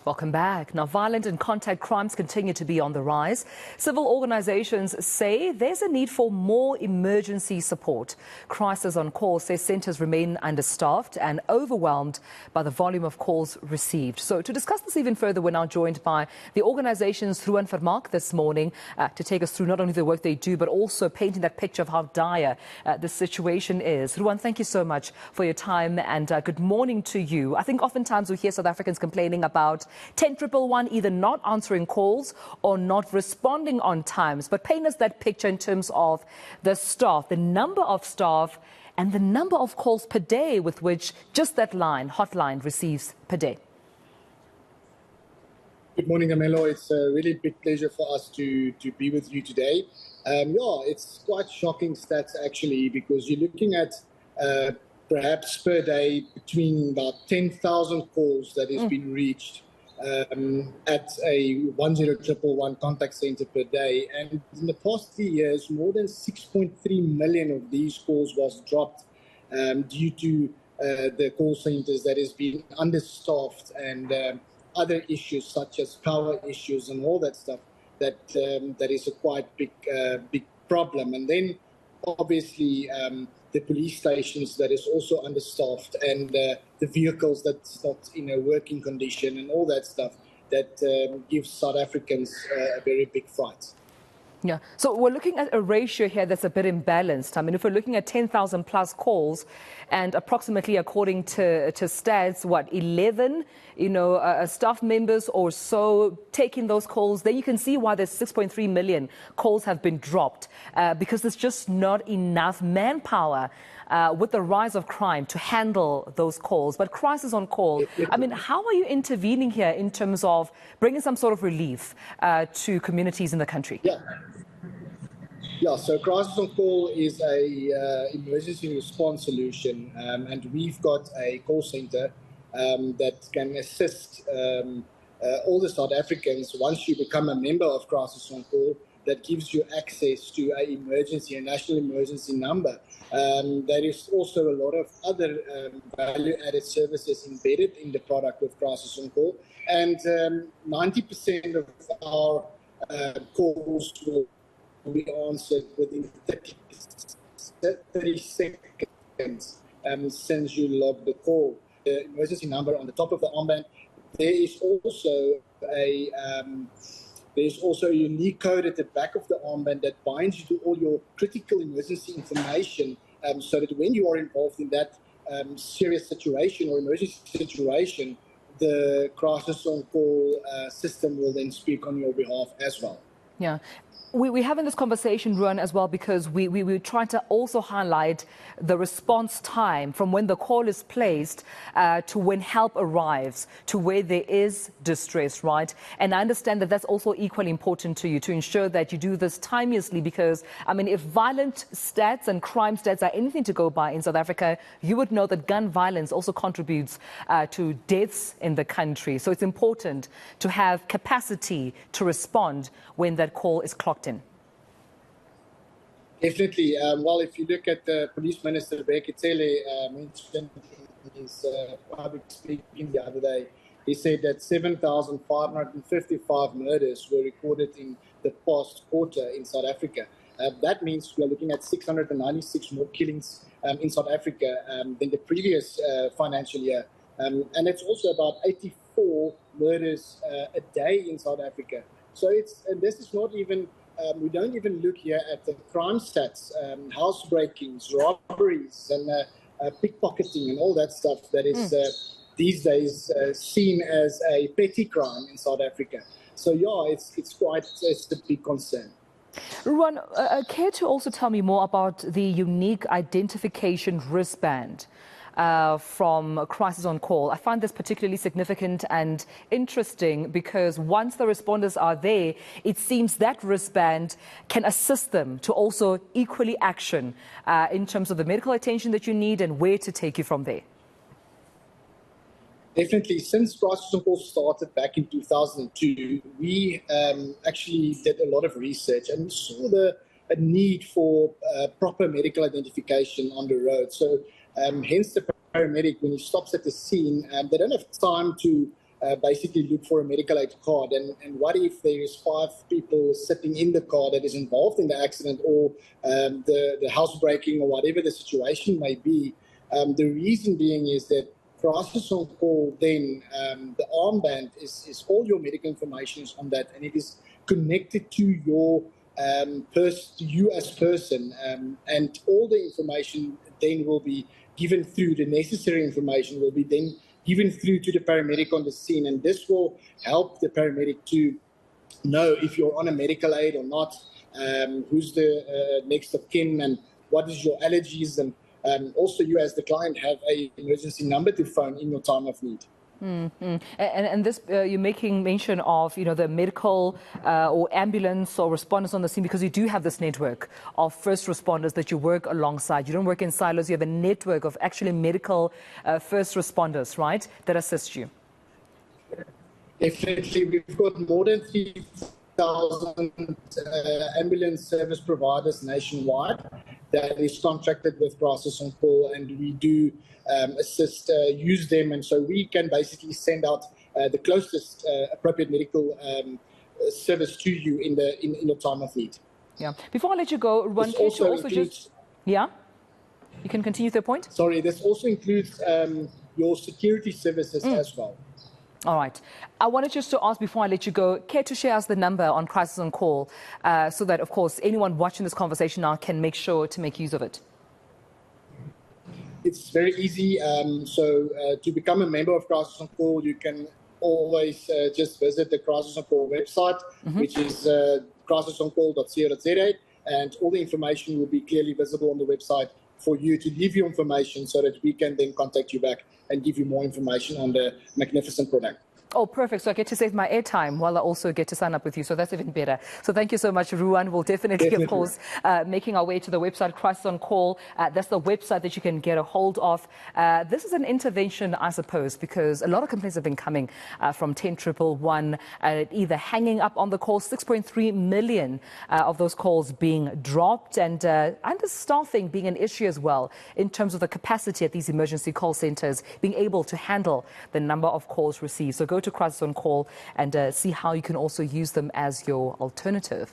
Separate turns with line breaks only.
Welcome back. Now, violent and contact crimes continue to be on the rise. Civil organizations say there's a need for more emergency support. CrisisOnCall says centers remain understaffed and overwhelmed by the volume of calls received. So to discuss this even further, we're now joined by the organization's Ruan Vermaak this morning to take us through not only the work they do, but also painting that picture of how dire the situation is. Ruan, thank you so much for your time and good morning to you. I think oftentimes we hear South Africans complaining about 10-111 either not answering calls or not responding on times. But paint us that picture in terms of the staff, the number of staff and the number of calls per day with which just that hotline receives per day.
Good morning, Amelo. It's a really big pleasure for us to be with you today. It's quite shocking stats actually, because you're looking at perhaps per day between about 10,000 calls that has been reached at a 10111 contact center per day. And in the past 3 years, more than 6.3 million of these calls was dropped due to the call centers that has been understaffed and other issues such as power issues and all that stuff that is a quite big problem. And then obviously the police stations that is also understaffed and the vehicles that's not in a working condition and all that stuff that gives South Africans a very big fright.
Yeah, so we're looking at a ratio here that's a bit imbalanced. I mean, if we're looking at 10,000 plus calls and approximately, according to stats, 11, staff members or so taking those calls, then you can see why there's 6.3 million calls have been dropped because there's just not enough manpower with the rise of crime to handle those calls. But CrisisOnCall, I mean, how are you intervening here in terms of bringing some sort of relief to communities in the country?
Yeah, so CrisisOnCall is a emergency response solution, and we've got a call center that can assist all the South Africans. Once you become a member of CrisisOnCall, that gives you access to a national emergency number. There is also a lot of other value-added services embedded in the product of CrisisOnCall, and 90% of our calls will be answered within 30 seconds since you log the call. The emergency number on the top of the armband. There is also a unique code at the back of the armband that binds you to all your critical emergency information, so that when you are involved in that serious situation or emergency situation, the CrisisOnCall system will then speak on your behalf as well.
Yeah. We're having this conversation, Ruan, as well, because we try to also highlight the response time from when the call is placed to when help arrives, to where there is distress, right? And I understand that that's also equally important to you, to ensure that you do this timeously, because, I mean, if violent stats and crime stats are anything to go by in South Africa, you would know that gun violence also contributes to deaths in the country. So it's important to have capacity to respond when that call is clocked in.
Definitely. Well, if you look at the Police Minister, Beketele, mentioned in his public speaking the other day, he said that 7,555 murders were recorded in the past quarter in South Africa. That means we are looking at 696 more killings in South Africa than the previous financial year. And it's also about 84 murders a day in South Africa. So this is not even... we don't even look here at the crime stats, housebreakings, robberies, and pickpocketing and all that stuff that is these days seen as a petty crime in South Africa. So yeah, it's a big concern.
Ruan, care to also tell me more about the unique identification wristband from CrisisOnCall? I find this particularly significant and interesting because once the responders are there, it seems that wristband can assist them to also equally action in terms of the medical attention that you need and where to take you from there.
Definitely. Since CrisisOnCall started back in 2002, we actually did a lot of research and saw a need for proper medical identification on the road. So hence the paramedic, when he stops at the scene, they don't have time to basically look for a medical aid card. And what if there is 5 people sitting in the car that is involved in the accident or the housebreaking or whatever the situation may be? The reason being is that Crisis on Call, then the armband is all your medical information is on that, and it is connected to your you as person, and all the information then will be given through, the necessary information will be then given through to the paramedic on the scene, and this will help the paramedic to know if you're on a medical aid or not, who's the next of kin, and what is your allergies, and also you as the client have an emergency number to phone in your time of need.
Mm-hmm. And this, you're making mention of, the medical or ambulance or responders on the scene, because you do have this network of first responders that you work alongside. You don't work in silos. You have a network of actually medical first responders, right, that assist you.
Definitely. We've got more than 3,000 ambulance service providers nationwide that is contracted with Crisis on Call, and we do assist, use them, and so we can basically send out the closest appropriate medical service to you in your time of need.
Yeah. Before I let you go, Ruan, yeah, you can continue with your point.
Sorry, this also includes your security services as well.
All right. I wanted just to ask before I let you go, care to share us the number on Crisis on Call so that, of course, anyone watching this conversation now can make sure to make use of it?
It's very easy. To become a member of Crisis on Call, you can always just visit the Crisis on Call website, which is crisisoncall.co.za, and all the information will be clearly visible on the website for you to leave your information so that we can then contact you back and give you more information on the magnificent product.
Oh, perfect. So I get to save my airtime while I also get to sign up with you. So that's even better. So thank you so much, Ruan. We'll definitely, of course, making our way to the website, Crisis on Call. That's the website that you can get a hold of. This is an intervention, I suppose, because a lot of complaints have been coming from 10,111, either hanging up on the call, 6.3 million of those calls being dropped, and understaffing being an issue as well in terms of the capacity at these emergency call centers being able to handle the number of calls received. So go to Crisis on Call and see how you can also use them as your alternative.